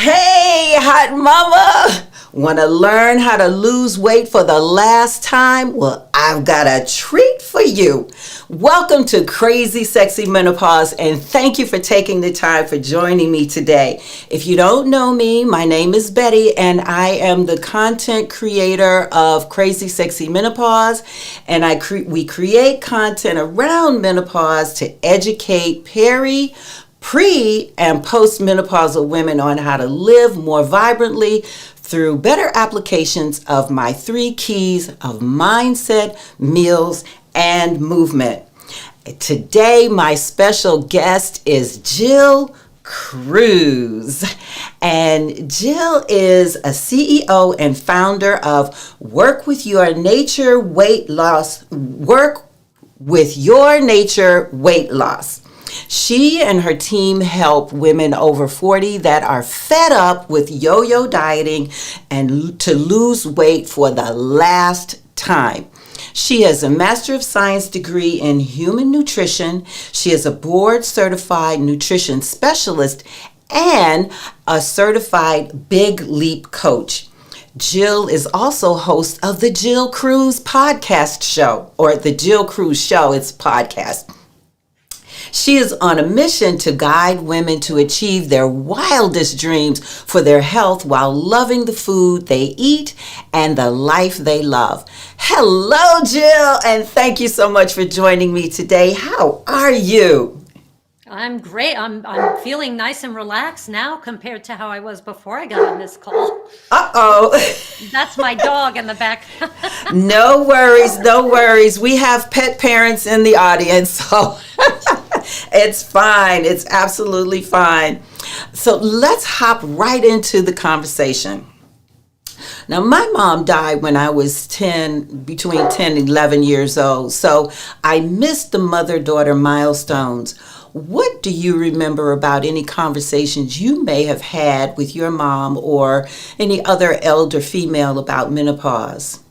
Hey, hot mama! Want to learn how to lose weight for the last time? Well, I've got a treat for you. Welcome to Crazy Sexy Menopause, and thank you for taking the time for joining me today. If you don't know me, my name is Bette, and I am the content creator of Crazy Sexy Menopause, and we create content around menopause to educate pre- and postmenopausal women on how to live more vibrantly through better applications of my 3 keys of mindset, meals, and movement. Today, my special guest is Jill Cruz. And Jill is a CEO and founder of Work with Your Nature Weight Loss. She and her team help women over 40 that are fed up with yo-yo dieting and to lose weight for the last time. She has a Master of Science degree in human nutrition. She is a board-certified nutrition specialist and a certified Big Leap coach. Jill is also host of the Jill Cruz podcast show, or the Jill Cruz show, it's a podcast. She is on a mission to guide women to achieve their wildest dreams for their health while loving the food they eat and the life they love. Hello, Jill, and thank you so much for joining me today. How are you? I'm great. I'm feeling nice and relaxed now compared to how I was before I got on this call. Uh-oh. That's my dog in the back. No worries. We have pet parents in the audience, so it's fine. It's absolutely fine. So let's hop right into the conversation. Now, my mom died when I was between 10 and 11 years old, so I missed the mother-daughter milestones. What do you remember about any conversations you may have had with your mom or any other elder female about menopause?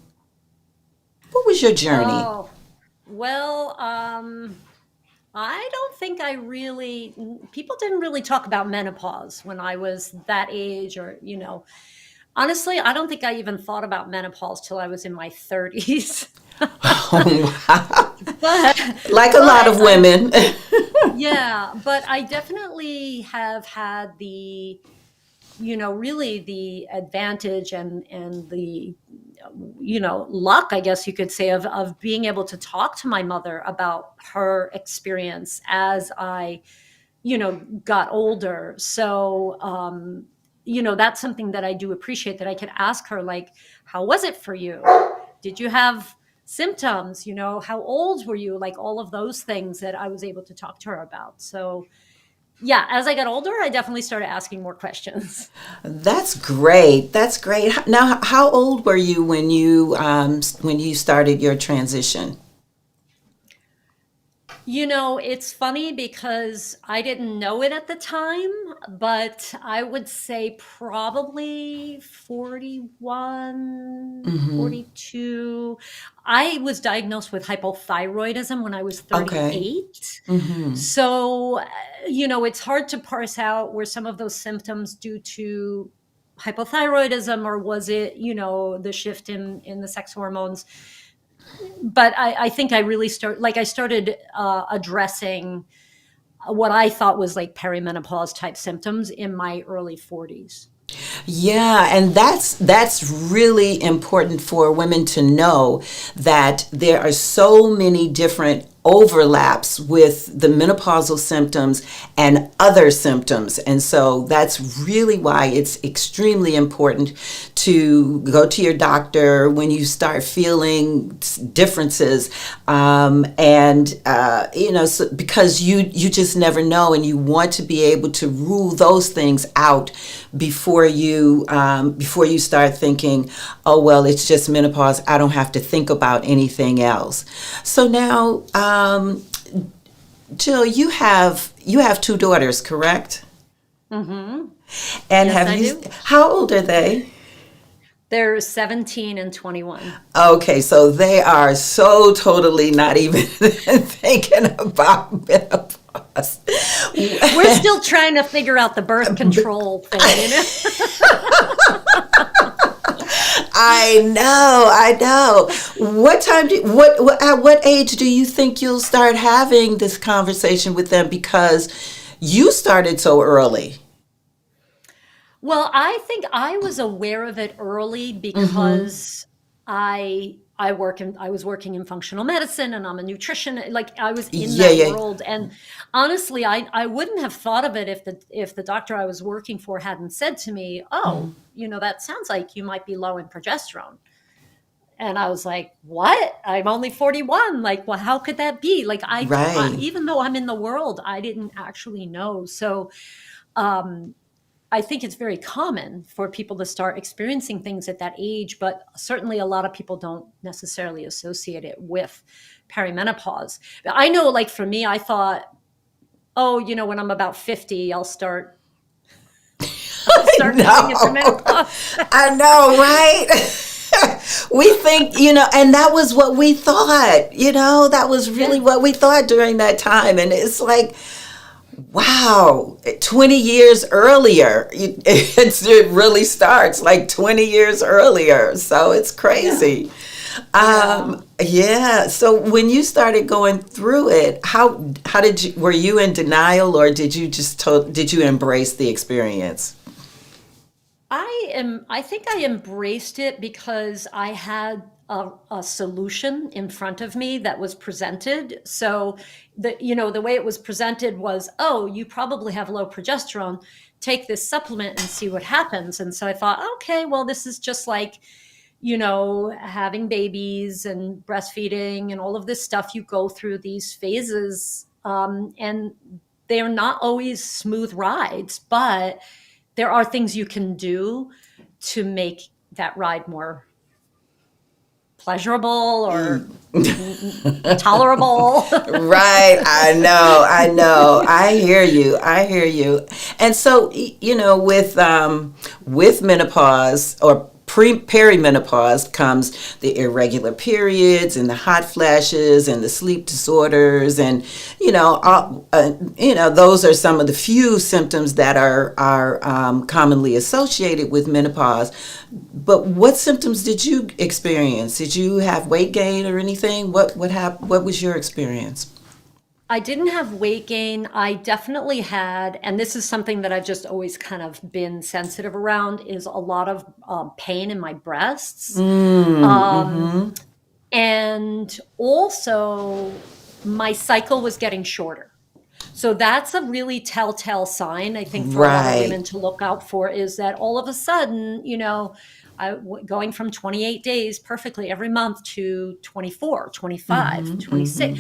What was your journey? Oh, well, I don't think people didn't really talk about menopause when I was that age honestly, I don't think I even thought about menopause till I was in my 30s. Oh, wow. Like a lot of women. Yeah, but I definitely have had the, really the advantage and the, luck, I guess you could say, of being able to talk to my mother about her experience as I, got older. So, that's something that I do appreciate, that I could ask her, like, how was it for you? Did you have symptoms? How old were you? Like all of those things that I was able to talk to her about. So yeah, as I got older, I definitely started asking more questions. That's great. Now, how old were you when you started your transition? It's funny because I didn't know it at the time, but I would say probably 41, 42. I was diagnosed with hypothyroidism when I was 38. Okay. So, it's hard to parse out were some of those symptoms due to hypothyroidism, or was it, the shift in the sex hormones. But I think I really started addressing what I thought was like perimenopause type symptoms in my early 40s. Yeah, and that's really important for women to know, that there are so many different overlaps with the menopausal symptoms and other symptoms. And so that's really why it's extremely important to go to your doctor when you start feeling differences. Because you just never know, and you want to be able to rule those things out before you start thinking, oh, well, it's just menopause, I don't have to think about anything else. So now, Jill, you have 2 daughters, correct? Mm-hmm. And yes, I do. How old are they? They're 17 and 21. Okay, so they are so totally not even thinking about menopause. We're still trying to figure out the birth control thing, you know? I know. At what age do you think you'll start having this conversation with them? Because you started so early. Well, I think I was aware of it early because I was working in functional medicine, and I'm a nutrition, like I was in that world. And honestly, I wouldn't have thought of it if the doctor I was working for hadn't said to me, "Oh, that sounds like you might be low in progesterone." And I was like, "What? I'm only 41. Like, well, how could that be?" Like I even though I'm in the world, I didn't actually know. So, I think it's very common for people to start experiencing things at that age, but certainly a lot of people don't necessarily associate it with perimenopause. But I know, like for me, I thought, oh, when I'm about 50, I'll start moving into menopause. I know, right? We think, and that was what we thought, that was really what we thought during that time. And it's like, wow, 20 years earlier, it really starts like 20 years earlier. So it's crazy. So when you started going through it, how were you in denial, or did you embrace the experience? I think I embraced it because I had a solution in front of me that was presented. So the way it was presented was, oh, you probably have low progesterone. Take this supplement and see what happens. And so I thought, okay, well, this is just like, having babies and breastfeeding and all of this stuff. You go through these phases, and they're not always smooth rides, but there are things you can do to make that ride more pleasurable or tolerable. Right. I know. I hear you. And so, with menopause or perimenopause comes the irregular periods and the hot flashes and the sleep disorders, and those are some of the few symptoms that are commonly associated with menopause. But what symptoms did you experience? Did you have weight gain or anything? What was your experience? I didn't have weight gain. I definitely had, and this is something that I've just always kind of been sensitive around, is a lot of pain in my breasts. And also my cycle was getting shorter. So that's a really telltale sign, I think, for a lot of women to look out for, is that all of a sudden, going from 28 days perfectly every month to 24, 25, 26,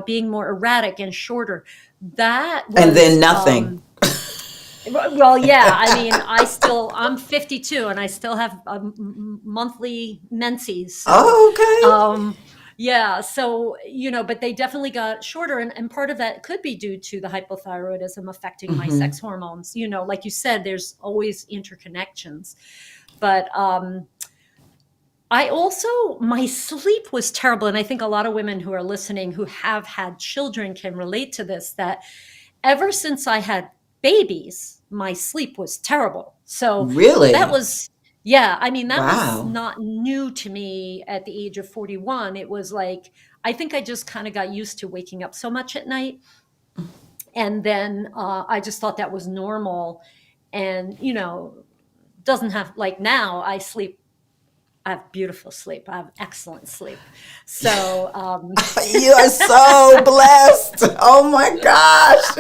being more erratic and shorter. That was, and then nothing. Well, yeah, I mean, I'm 52 and I still have monthly menses. So, okay. Yeah. So, but they definitely got shorter. And part of that could be due to the hypothyroidism affecting my sex hormones. Like you said, there's always interconnections. But my sleep was terrible. And I think a lot of women who are listening who have had children can relate to this, that ever since I had babies, my sleep was terrible. So really, that was, was not new to me at the age of 41. It was like, I think I just kind of got used to waking up so much at night. And then I just thought that was normal. And, doesn't have, like, now I have beautiful sleep. I have excellent sleep. So you are so blessed. Oh my gosh.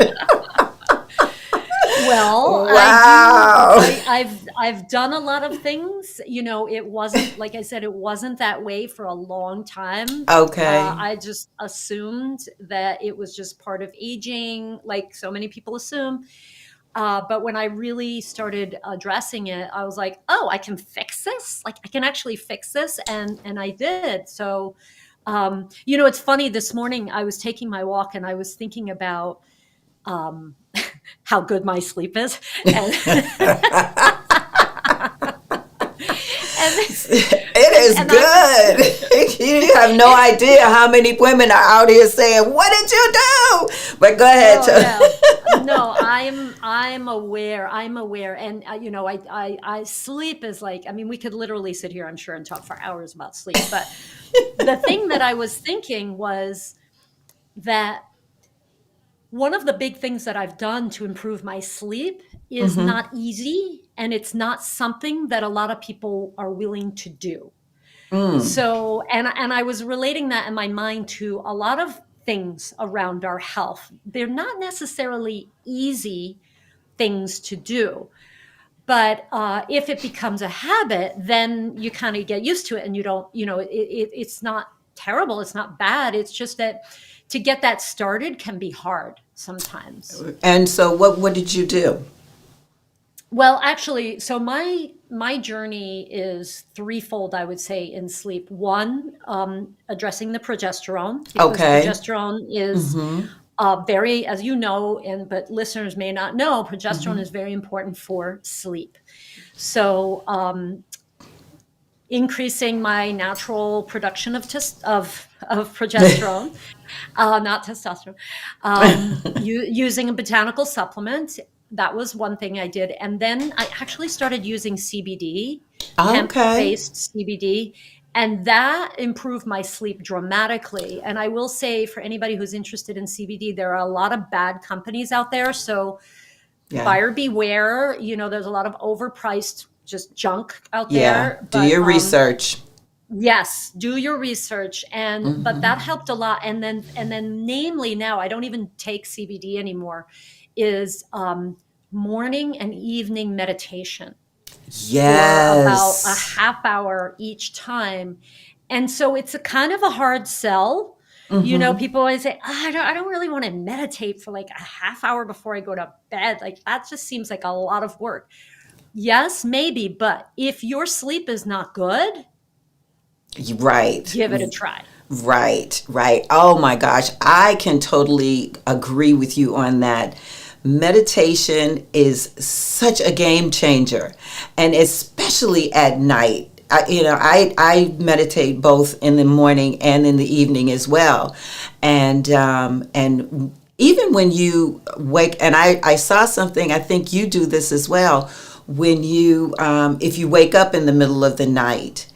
Well, wow. I've done a lot of things. It wasn't, like I said, it wasn't that way for a long time. Okay. I just assumed that it was just part of aging, like so many people assume. But when I really started addressing it, I was like, oh, I can fix this. Like, I can actually fix this. And I did. So, it's funny. This morning I was taking my walk and I was thinking about how good my sleep is. And it is good. You have no idea how many women are out here saying, what did you do? But go ahead. Oh yeah. No, I'm aware. I'm aware. And I sleep is like, I mean, we could literally sit here, I'm sure, and talk for hours about sleep. But the thing that I was thinking was that one of the big things that I've done to improve my sleep is Mm-hmm. not easy, and it's not something that a lot of people are willing to do. Mm. So, and I was relating that in my mind to a lot of things around our health. They're not necessarily easy things to do, but if it becomes a habit, then you kind of get used to it, and you don't, it's not terrible, it's not bad. It's just that to get that started can be hard sometimes. And so what did you do? Well, actually, so my journey is threefold, I would say, in sleep. One, addressing the progesterone, because Okay. progesterone is Mm-hmm. very, as you know, and but listeners may not know, progesterone Mm-hmm. is very important for sleep. So, increasing my natural production of progesterone, not testosterone, using a botanical supplement. That was one thing I did. And then I actually started using CBD, hemp Okay. based CBD, and that improved my sleep dramatically. And I will say, for anybody who's interested in CBD, there are a lot of bad companies out there. So Yeah. buyer beware. There's a lot of overpriced just junk out Yeah. there. Do But your research. yes, do your research. But Mm-hmm. that helped a lot. And then namely now, I don't even take CBD anymore, is morning and evening meditation for about a Yes. half hour each time. And so it's a kind of a hard sell. Mm-hmm. People always say, "Oh, I don't really want to meditate for like a half hour before I go to bed. Like that just seems like a lot of work." Yes, maybe, but if your sleep is not good, Right. give it a try. Right, right. Oh my gosh, I can totally agree with you on that. Meditation is such a game changer, and especially at night. I meditate both in the morning and in the evening as well, and even when you wake, and I saw something. I think you do this as well. When you if you wake up in the middle of the night,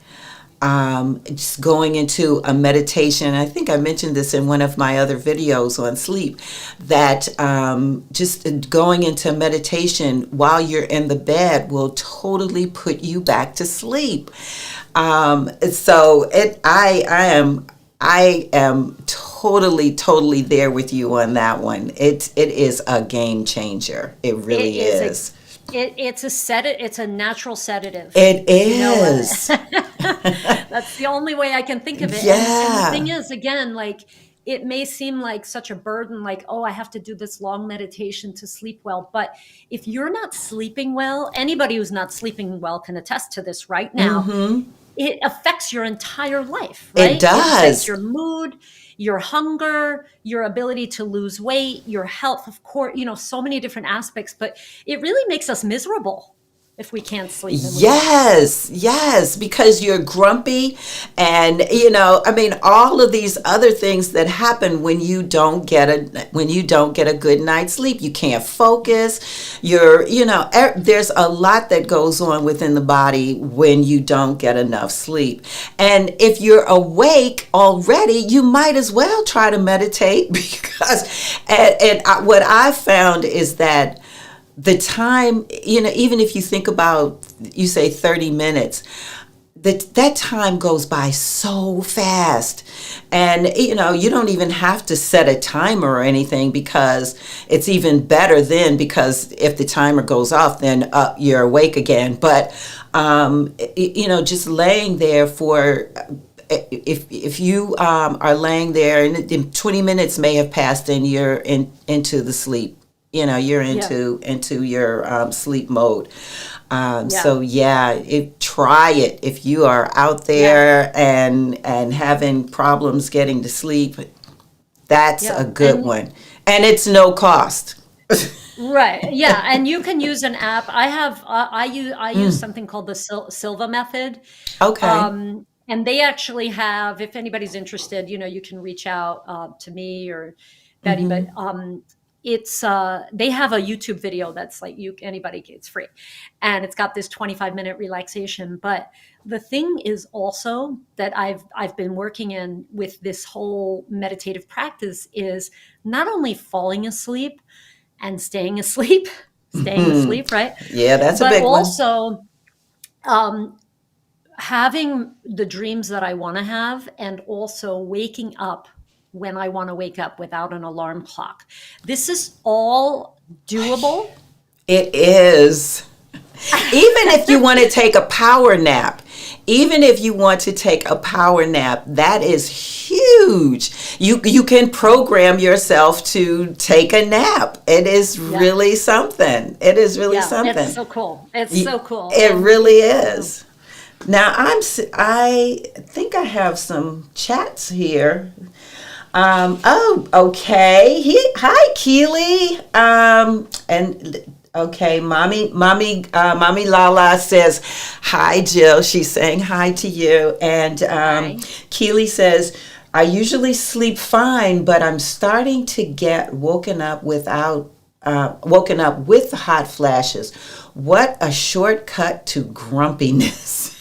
just going into a meditation. I think I mentioned this in one of my other videos on sleep, that just going into meditation while you're in the bed will totally put you back to sleep. So I am totally there with you on that one. It is a game changer. It It really is is. it's a natural sedative. It You know, is. that's the only way I can think of it. And the thing Yeah. is, again, like it may seem like such a burden, like, oh, I have to do this long meditation to sleep well. But if you're not sleeping well, anybody who's not sleeping well can attest to this right now. Mm-hmm. It affects your entire life, It right? It affects does. your mood, your hunger, your ability to lose weight, your health, of course, so many different aspects, but it really makes us miserable if we can't sleep and we don't. Yes, yes, because you're grumpy, and I mean, all of these other things that happen when you don't get a good night's sleep. You can't focus. There's a lot that goes on within the body when you don't get enough sleep. And if you're awake already, you might as well try to meditate because what I found is that the time, even if you think about, you say 30 minutes, that time goes by so fast. And, you don't even have to set a timer or anything, because it's even better then, because if the timer goes off, then you're awake again. But, just laying there for, if you are laying there and 20 minutes may have passed and you're into the sleep, you're Yeah. into your sleep mode. Yeah. So yeah, try it if you are out Yeah. there and having problems getting to sleep. That's a Yeah. good one, and it's no cost. Right. Yeah. And you can use an app. I use something called the Silva method. Okay. And they actually have, if anybody's interested, you can reach out to me, or Betty, but it's they have a YouTube video that's like anybody, it's free, and it's got this 25-minute relaxation. But the thing is also that I've been working in with this whole meditative practice is not only falling asleep and staying asleep, staying asleep, right? Yeah, that's a But big one. also having the dreams that I want to have, and also waking up when I want to wake up without an alarm clock. This is all doable. It is. Even if you want to take a power nap, that is huge. You can program yourself to take a nap. It is really something. It is really something. It's so cool. It's so cool. It really is. Now I think I have some chats here. Okay. Hi, Keely. Okay, mommy Lala says hi, Jill. She's saying hi to you. And Keely says, I usually sleep fine, but I'm starting to get woken up with hot flashes. What a shortcut to grumpiness.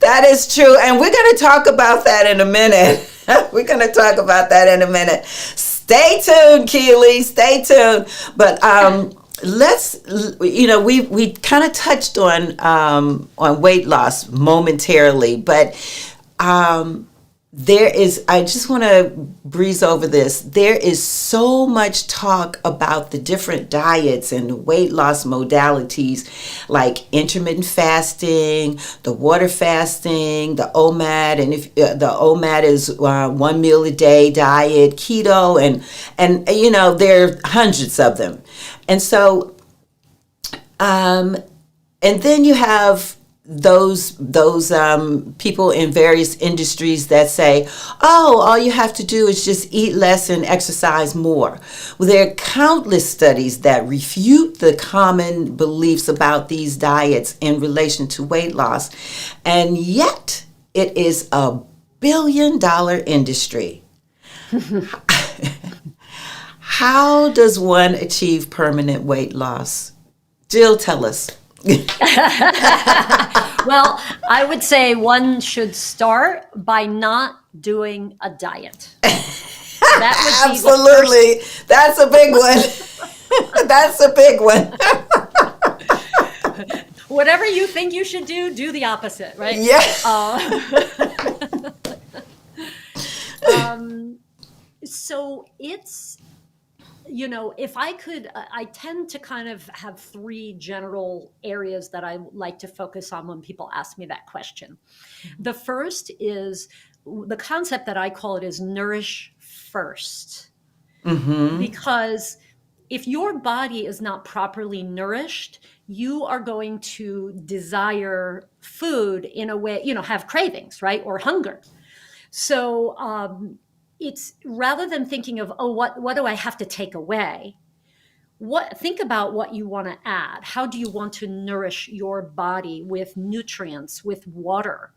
That is true, and we're going to talk about that in a minute. Stay tuned, Keely. Stay tuned. But we kind of touched on weight loss momentarily, but I just want to breeze over this. There is so much talk about the different diets and weight loss modalities like intermittent fasting, the water fasting, the OMAD, and if the OMAD is 1 meal a day diet, keto, and there are hundreds of them. And so, and then you have those people in various industries that say, all you have to do is just eat less and exercise more. Well, there are countless studies that refute the common beliefs about these diets in relation to weight loss, and yet it is a billion-dollar industry. How does one achieve permanent weight loss? Jill, tell us. Well, I would say one should start by not doing a diet. That would be absolutely. That's a big one. That's a big one. Whatever you think you should do the opposite, right? Yeah. So it's, if I could, I tend to kind of have three general areas that I like to focus on when people ask me that question. The first is the concept that I call it is nourish first. Because if your body is not properly nourished, you are going to desire food in a way, have cravings, right? Or hunger. So, it's rather than thinking of, what do I have to take away? Think about what you want to add. How do you want to nourish your body with nutrients, with water,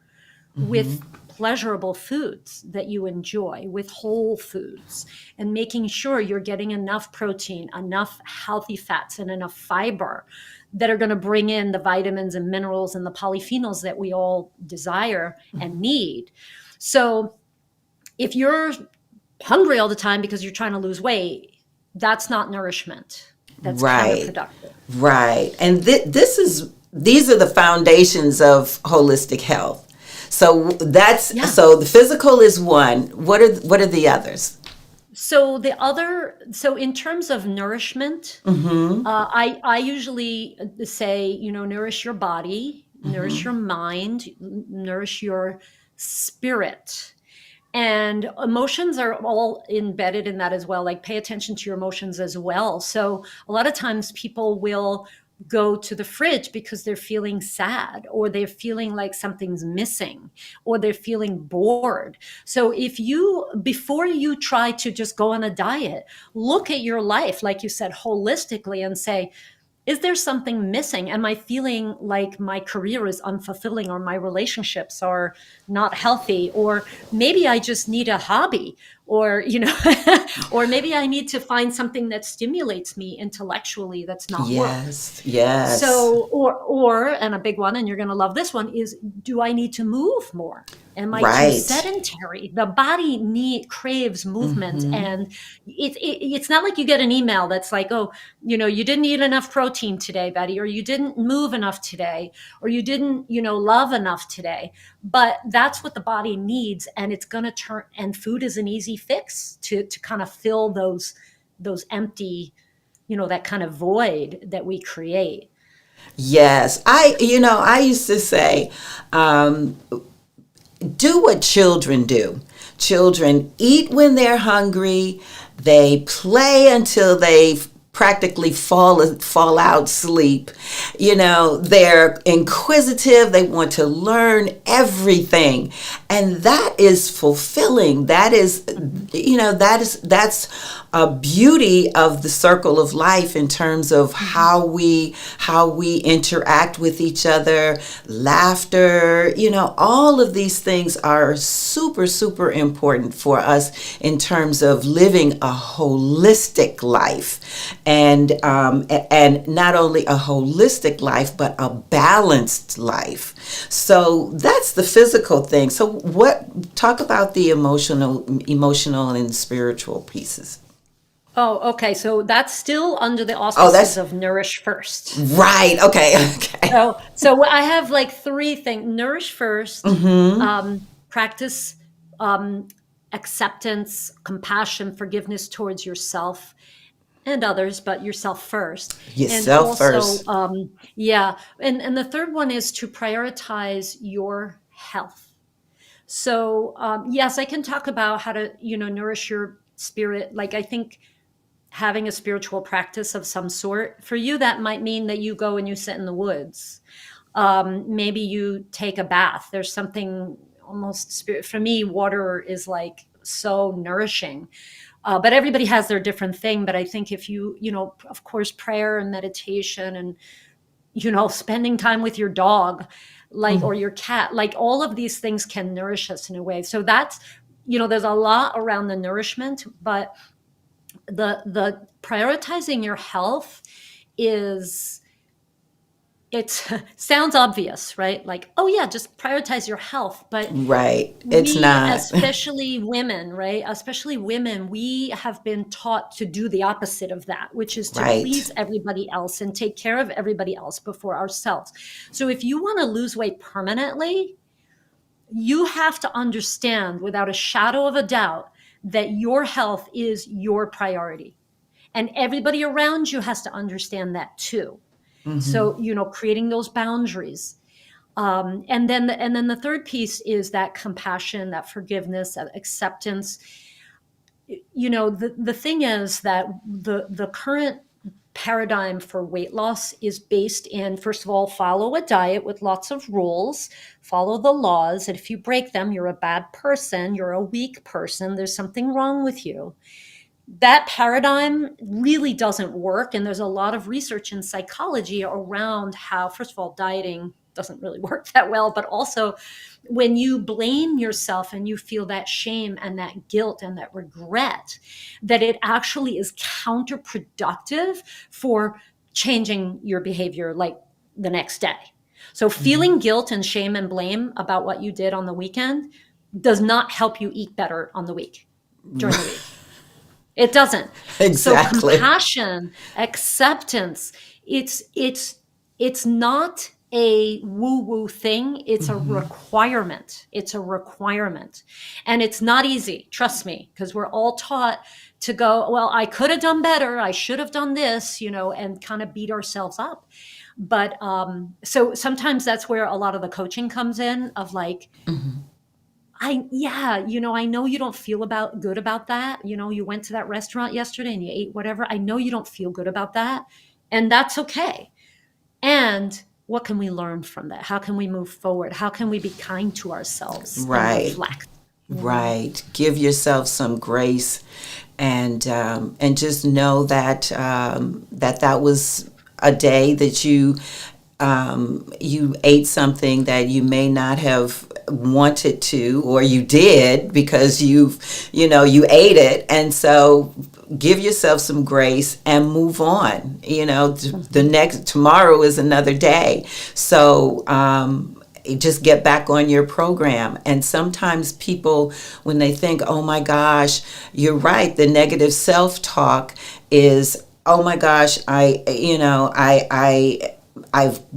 with pleasurable foods that you enjoy, with whole foods, and making sure you're getting enough protein, enough healthy fats, and enough fiber that are going to bring in the vitamins and minerals and the polyphenols that we all desire and need. So if you're hungry all the time because you're trying to lose weight, that's not nourishment. That's counterproductive. Right. And these are the foundations of holistic health. So so the physical is one. What are the others? So in terms of nourishment, I usually say, nourish your body, nourish your mind, nourish your spirit. And emotions are all embedded in that as well. Like, pay attention to your emotions as well. So a lot of times people will go to the fridge because they're feeling sad, or they're feeling like something's missing, or they're feeling bored. So before you try to just go on a diet, look at your life, like you said, holistically, and say, Is there something missing? Am I feeling like my career is unfulfilling, or my relationships are not healthy? Or maybe I just need a hobby, or, or maybe I need to find something that stimulates me intellectually that's not work. Yes, yes. So, and a big one, and you're going to love this one, is, do I need to move more? Am I too Right. sedentary? The body craves movement, Mm-hmm. and it's not like you get an email that's like, oh, you didn't eat enough protein today, Bette, or you didn't move enough today, or you didn't, love enough today. But that's what the body needs, and it's going to turn. And food is an easy fix to kind of fill those empty, that kind of void that we create. Yes. I used to say, um, do what children do. Children eat when they're hungry. They play until they practically fall out sleep. They're inquisitive. They want to learn everything, and that is fulfilling. That's a beauty of the circle of life in terms of how we interact with each other, laughter. All of these things are super, super important for us in terms of living a holistic life, and not only a holistic life but a balanced life. So that's the physical thing. So talk about the emotional and spiritual pieces. Oh, okay. So that's still under the Oh, auspices that's of Nourish First. right. Okay. Okay. So I have like three things: Nourish First, Mm-hmm. practice um, acceptance, compassion, forgiveness towards yourself and others, but yourself first. And Yourself also, first. yeah. And the third one is to prioritize your health. So, yes, I can talk about how to, nourish your spirit. Like, I think having a spiritual practice of some sort, for you, that might mean that you go and you sit in the woods. Maybe you take a bath. There's something almost spirit. For me, water is like so nourishing. But everybody has their different thing. But I think if of course, prayer and meditation and, spending time with your dog, like, or your cat, like all of these things can nourish us in a way. So that's, there's a lot around the nourishment, but the prioritizing your health is, it sounds obvious, right? Like, oh yeah, just prioritize your health. But Right. It's we, not. especially women, right? Especially women, we have been taught to do the opposite of that, which is to Right. please everybody else and take care of everybody else before ourselves. So if you want to lose weight permanently, you have to understand without a shadow of a doubt that your health is your priority. And everybody around you has to understand that too. Mm-hmm. So, creating those boundaries. And then the third piece is that compassion, that forgiveness, that acceptance. The thing is that the current paradigm for weight loss is based in, first of all, follow a diet with lots of rules, follow the laws. And if you break them, you're a bad person, you're a weak person, there's something wrong with you. That paradigm really doesn't work. And there's a lot of research in psychology around how, first of all, dieting doesn't really work that well, but also when you blame yourself and you feel that shame and that guilt and that regret, that it actually is counterproductive for changing your behavior like the next day. So feeling guilt and shame and blame about what you did on the weekend does not help you eat better on the week, during the week. It doesn't. So Exactly. compassion, acceptance, it's not a woo-woo thing. It's a Mm-hmm. requirement. It's a requirement. And it's not easy, trust me, because we're all taught to go, well, I could have done better. I should have done this, and kind of beat ourselves up. But so sometimes that's where a lot of the coaching comes in, of like, Mm-hmm. I know you don't feel good about that. You went to that restaurant yesterday and you ate whatever. I know you don't feel good about that. And that's okay. And what can we learn from that? How can we move forward? How can we be kind to ourselves and Right. reflect? Right. Give yourself some grace, and just know that that was a day that you ate something that you may not have wanted to, or you did because you ate it, and so give yourself some grace and move on. Tomorrow is another day, so just get back on your program. And sometimes people, when they think, oh my gosh, you're right, the negative self-talk is, oh my gosh, I've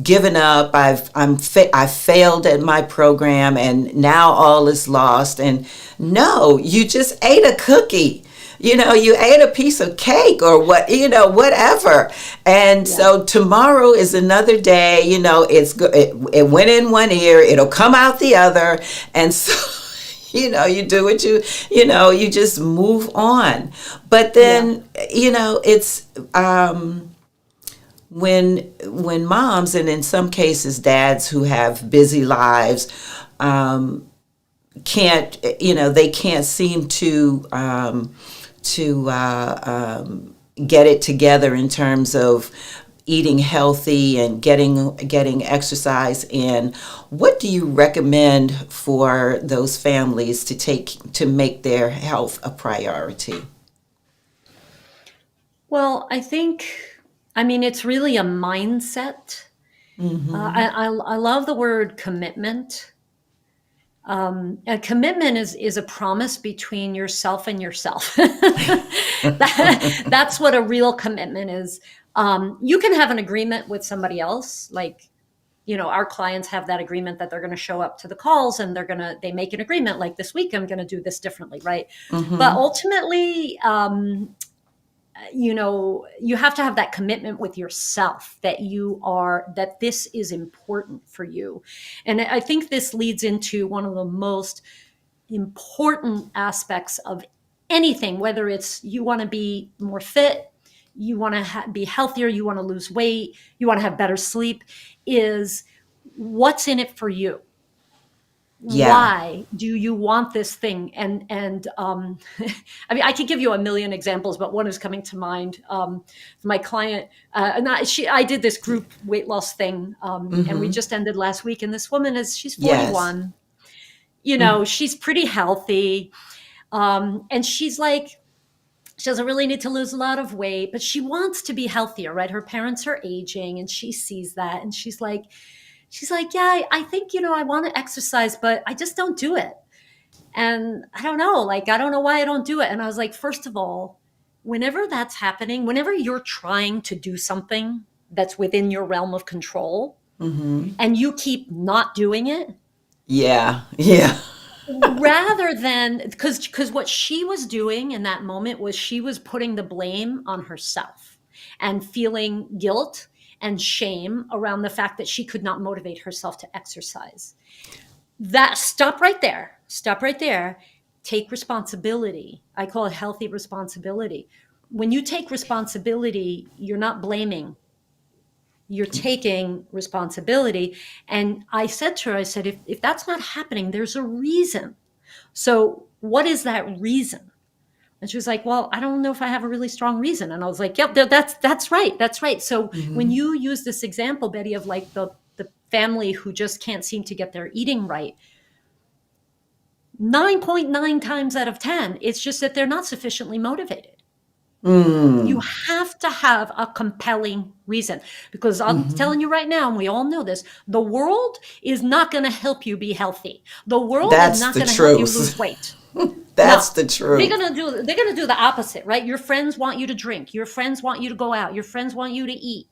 given up. I failed at my program, and now all is lost. And no, you just ate a cookie. You ate a piece of cake or whatever. And so tomorrow is another day. It went in one ear, it'll come out the other. And so you do what you just move on. But then it's when moms, and in some cases dads who have busy lives, they can't seem to get it together in terms of eating healthy and getting exercise in. What do you recommend for those families to make their health a priority? Well, it's really a mindset. Mm-hmm. I love the word commitment. A commitment is a promise between yourself and yourself. That's what a real commitment is. You can have an agreement with somebody else, like, our clients have that agreement that they're going to show up to the calls, and they make an agreement like, this week I'm going to do this differently, right? Mm-hmm. But ultimately, you have to have that commitment with yourself that this is important for you. And I think this leads into one of the most important aspects of anything, whether it's you want to be more fit, you want to be healthier, you want to lose weight, you want to have better sleep, is what's in it for you. Yeah. Why do you want this thing? And I could give you a million examples, but one is coming to mind. My client, I did this group weight loss thing, and we just ended last week. And this woman she's 41. Yes. She's pretty healthy, and she's like, she doesn't really need to lose a lot of weight, but she wants to be healthier, right? Her parents are aging, and she sees that, and she's like, yeah, I think, I want to exercise, but I just don't do it. And I don't know, I don't know why I don't do it. And I was like, first of all, whenever that's happening, whenever you're trying to do something that's within your realm of control, mm-hmm. and you keep not doing it. Yeah. Rather than, because what she was doing in that moment was she was putting the blame on herself and feeling guilt and shame around the fact that she could not motivate herself to exercise. Stop right there. Take responsibility. I call it healthy responsibility. When you take responsibility, you're not blaming. You're taking responsibility. And I said to her, if that's not happening, there's a reason. So what is that reason? And she was like, well, I don't know if I have a really strong reason. And I was like, yep, that's right. So mm-hmm. when you use this example, Bette, of like the family who just can't seem to get their eating right, 9.9 times out of 10, it's just that they're not sufficiently motivated. You have to have a compelling reason, because I'm mm-hmm. telling you right now, and we all know this, the world is not going to help you be healthy. The world is not going to help you lose weight. That's the truth. They're gonna do the opposite, right? Your friends want you to drink. Your friends want you to go out. Your friends want you to eat.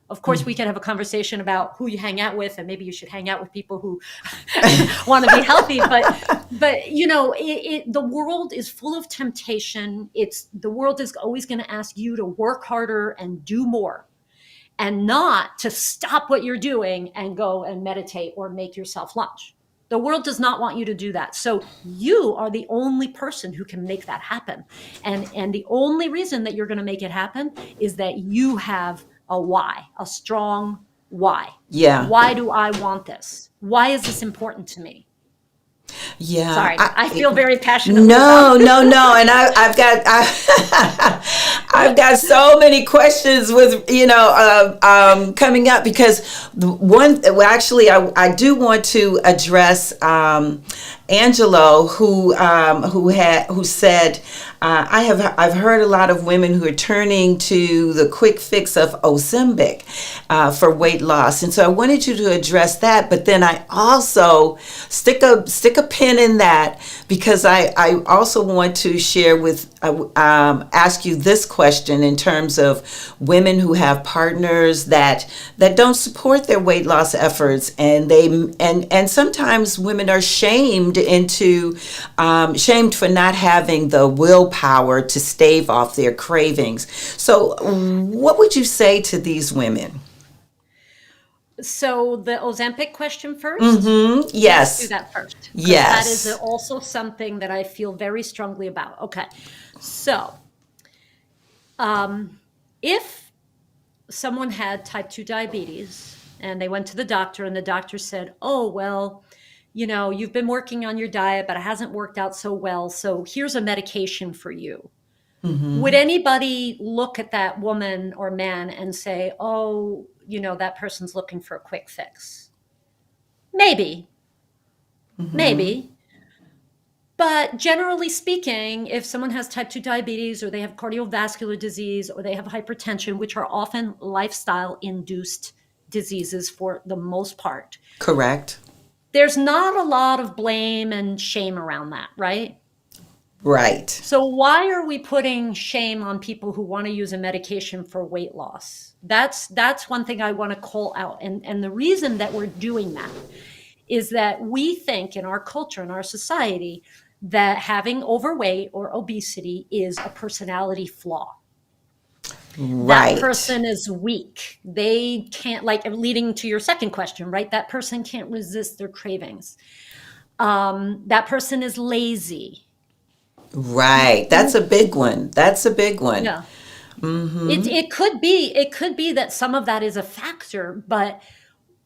Of course, we can have a conversation about who you hang out with, and maybe you should hang out with people who want to be healthy. But the world is full of temptation. The world is always going to ask you to work harder and do more, and not to stop what you're doing and go and meditate or make yourself lunch. The world does not want you to do that. So you are the only person who can make that happen. And the only reason that you're going to make it happen is that you have a why, a strong why. Yeah. Why do I want this? Why is this important to me? Yeah. Sorry, I feel very passionate. No, and I've got so many questions with coming up, because I do want to address Angelo, who said, I've heard a lot of women who are turning to the quick fix of Ozempic for weight loss, and so I wanted you to address that. But then I also stick a pin in that, because I also want to share ask you this question in terms of women who have partners that don't support their weight loss efforts, and sometimes women are shamed for not having the willpower to stave off their cravings. So what would you say to these women? So the Ozempic question first? Mm-hmm. Yes. Let's do that first. Yes. That is also something that I feel very strongly about. Okay. So if someone had type 2 diabetes and they went to the doctor and the doctor said, oh, well, you've been working on your diet, but it hasn't worked out so well, so here's a medication for you. Mm-hmm. Would anybody look at that woman or man and say, oh, that person's looking for a quick fix? Maybe. Mm-hmm. Maybe. But generally speaking, if someone has type 2 diabetes, or they have cardiovascular disease, or they have hypertension, which are often lifestyle-induced diseases for the most part. Correct. There's not a lot of blame and shame around that, right? Right. So why are we putting shame on people who want to use a medication for weight loss? That's one thing I want to call out. And the reason that we're doing that is that we think in our culture, in our society, that having overweight or obesity is a personality flaw. Right. That person is weak. They can't, leading to your second question, right? That person can't resist their cravings. That person is lazy. Right. That's a big one. Yeah. Mm-hmm. It could be that some of that is a factor, but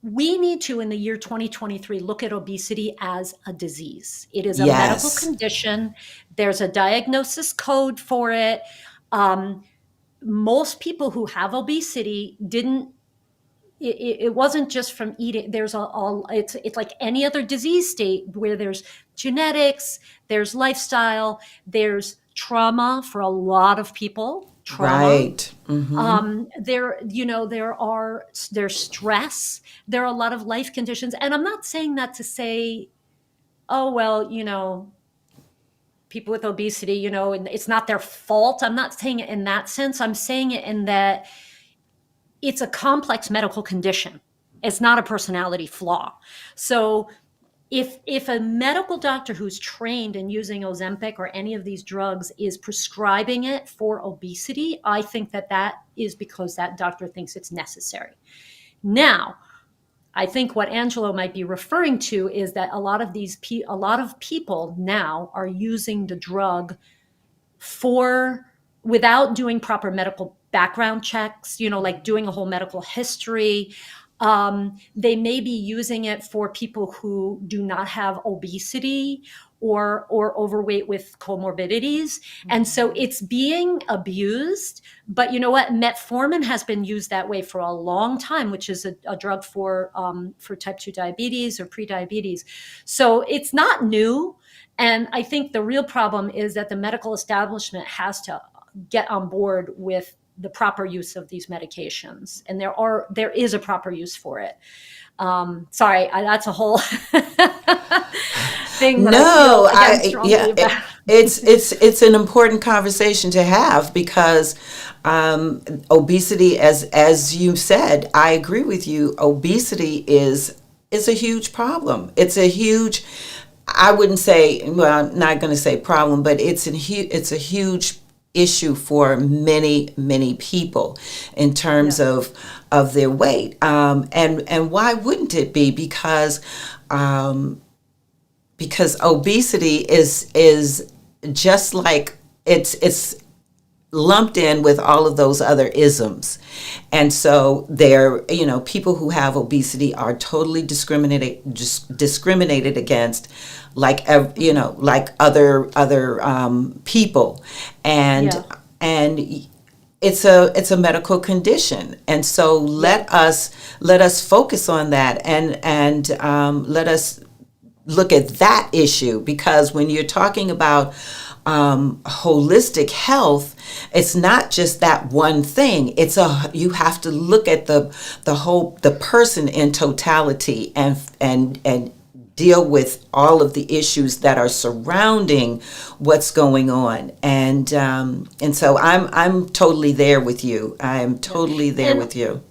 we need to, in the year 2023, look at obesity as a disease. It is a medical condition. There's a diagnosis code for it. Most people who have obesity it wasn't just from eating. There's it's like any other disease state where there's genetics, there's lifestyle, there's trauma for a lot of people. Right. Mm-hmm. There's stress. There are a lot of life conditions. And I'm not saying that to say, oh, well, people with obesity, and it's not their fault. I'm not saying it in that sense. I'm saying it in that it's a complex medical condition. It's not a personality flaw. So if a medical doctor who's trained in using Ozempic or any of these drugs is prescribing it for obesity, I think that is because that doctor thinks it's necessary. Now, I think what Angelo might be referring to is that a lot of people now are using the drug without doing proper medical background checks, like doing a whole medical history. They may be using it for people who do not have obesity or overweight with comorbidities. And so it's being abused. But you know what? Metformin has been used that way for a long time, which is a drug for type 2 diabetes or prediabetes. So it's not new. And I think the real problem is that the medical establishment has to get on board with the proper use of these medications, and there is a proper use for it. Sorry, that's a whole thing. No, it's an important conversation to have, because obesity, as you said, I agree with you. Obesity is a huge problem. It's a huge. I wouldn't say. Well, I'm not going to say problem, but it's a huge issue for many people in terms of their weight, and why wouldn't it be? Because obesity is just like it's lumped in with all of those other isms. And so they're, people who have obesity are totally discriminated against, like, like other people. And Yeah. and it's a medical condition, and so Yeah. let us focus on that, and let us look at that issue, because when you're talking about holistic health, it's not just that one thing. You have to look at the person in totality, and deal with all of the issues that are surrounding what's going on. And so I'm totally there with you. I am Yeah. totally there And with you.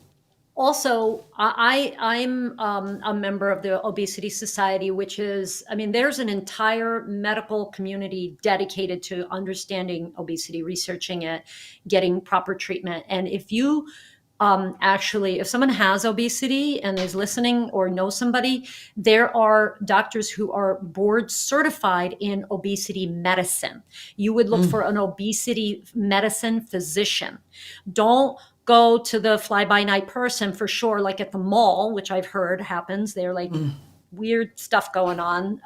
also, I'm a member of the Obesity Society, which is, I mean, there's an entire medical community dedicated to understanding obesity, researching it, getting proper treatment. And if you actually, if someone has obesity and is listening or knows somebody, there are doctors who are board certified in obesity medicine. You would look for an obesity medicine physician. Don't go to the fly by night person for sure, like at the mall, which I've heard happens. They're like weird stuff going on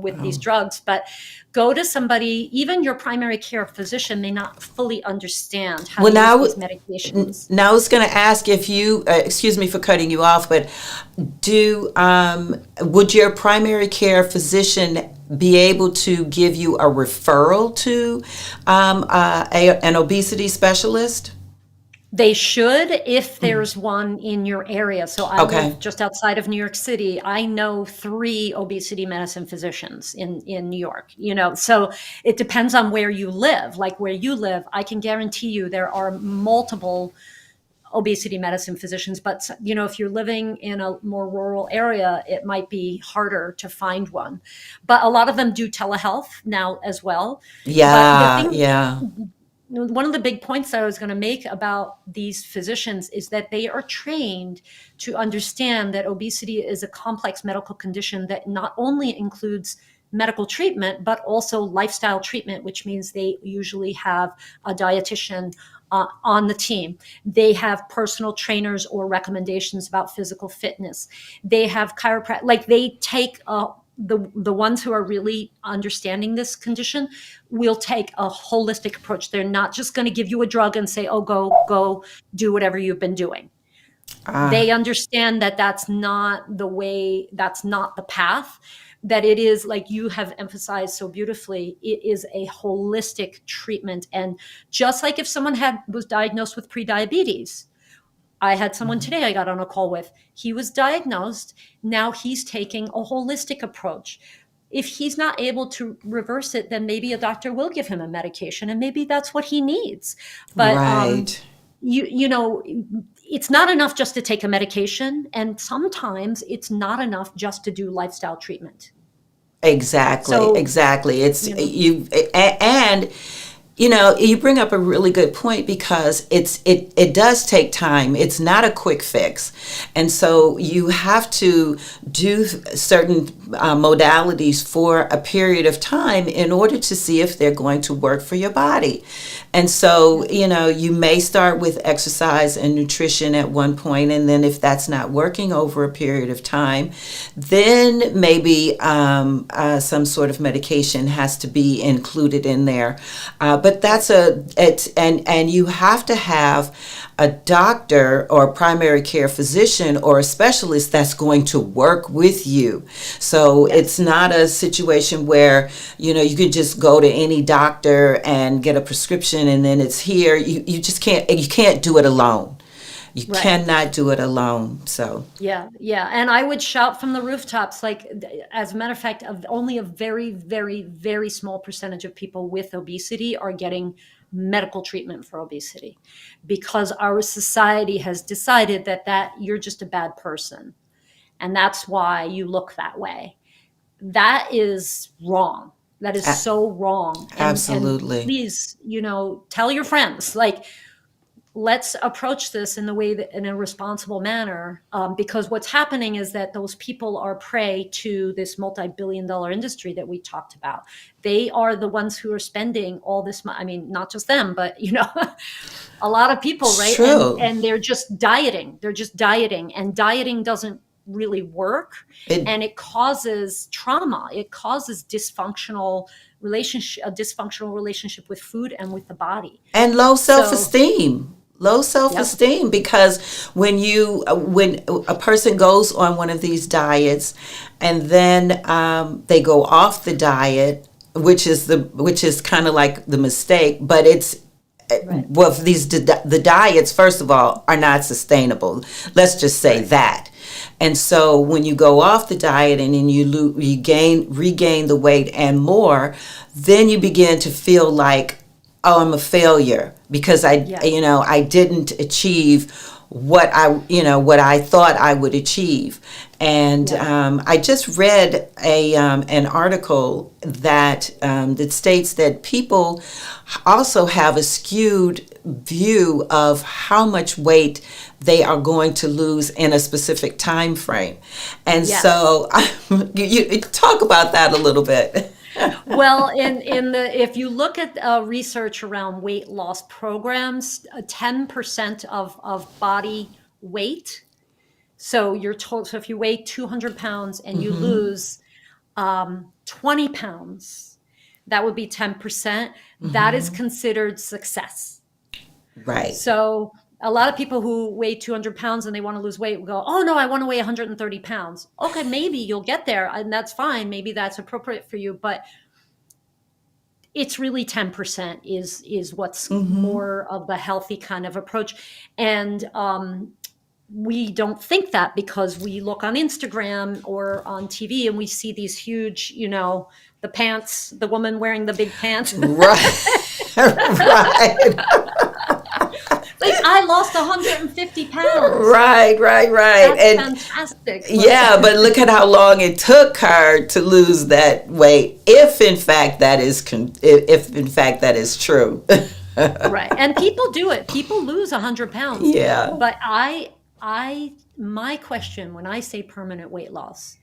with these drugs, but go to somebody. Even your primary care physician may not fully understand how to Well, use now, these medications. now I was going to ask if you, excuse me for cutting you off, but would your primary care physician be able to give you a referral to an obesity specialist? They should, if there's one in your area. So I Okay. live just outside of New York City. I know 3 obesity medicine physicians in New York, so it depends on where you live. Like where you live, I can guarantee you there are multiple obesity medicine physicians. But, if you're living in a more rural area, it might be harder to find one. But a lot of them do telehealth now as well. But the Yeah, thing, yeah. one of the big points that I was going to make about these physicians is that they are trained to understand that obesity is a complex medical condition that not only includes medical treatment, but also lifestyle treatment, which means they usually have a dietitian on the team. They have personal trainers or recommendations about physical fitness. They have chiropractic, like they take the ones who are really understanding this condition will take a holistic approach. They're not just going to give you a drug and say, "Oh, go do whatever you've been doing." Ah, They understand that that's not the way, that's not the path, that it is, like you have emphasized so beautifully, it is a holistic treatment. And just like if someone was diagnosed with prediabetes, I had someone today I got on a call with. He was diagnosed. Now he's taking a holistic approach. If he's not able to reverse it, then maybe a doctor will give him a medication, and maybe that's what he needs. But right. you know, it's not enough just to take a medication, and sometimes it's not enough just to do lifestyle treatment. Exactly, So, exactly. It's you know, and you bring up a really good point, because it does take time. It's not a quick fix, and so you have to do certain modalities for a period of time in order to see if they're going to work for your body. And so, you may start with exercise and nutrition at one point, and then if that's not working over a period of time, then maybe some sort of medication has to be included in there. But and you have to have a doctor or a primary care physician or a specialist that's going to work with you. So it's yes, not a situation where, you could just go to any doctor and get a prescription and then it's here. You just can't do it alone. You right. cannot do it alone. So, Yeah, yeah. And I would shout from the rooftops, like, as a matter of fact, only a very, very, very small percentage of people with obesity are getting medical treatment for obesity, because our society has decided that you're just a bad person. And that's why you look that way. That is wrong. That is a- so wrong. And absolutely. please, tell your friends, like, let's approach this in the way that in a responsible manner, because what's happening is that those people are prey to this multi-billion-dollar industry that we talked about. They are the ones who are spending all this money. I mean, not just them, but a lot of people, right? True. And they're just dieting. And dieting doesn't really work, and it causes trauma. It causes a dysfunctional relationship with food and with the body, and low self-esteem. Because when a person goes on one of these diets and then they go off the diet, which is kind of like the mistake, but it's right. Well, the diets, first of all, are not sustainable. Let's just say that. And so when you go off the diet and then you regain the weight and more, then you begin to feel like, oh, I'm a failure because I didn't achieve what I thought I would achieve. And I just read an article that states that people also have a skewed view of how much weight they are going to lose in a specific time frame. And so you talk about that a little bit. Well, if you look at research around weight loss programs, 10% of body weight. So if you weigh 200 pounds and you lose 20 pounds, that would be 10%. That is considered success. Right. So a lot of people who weigh 200 pounds and they want to lose weight will go, oh no, I want to weigh 130 pounds. Okay, maybe you'll get there and that's fine. Maybe that's appropriate for you, but it's really 10% is what's more of the healthy kind of approach. And we don't think that because we look on Instagram or on TV and we see these huge, the pants, the woman wearing the big pants. Right. Right. Like, I lost 150 pounds. Right. That's fantastic. Yeah, but look at how long it took her to lose that weight. If in fact that is true. Right, and people do it. People lose 100 pounds. Yeah. But my question when I say permanent weight loss,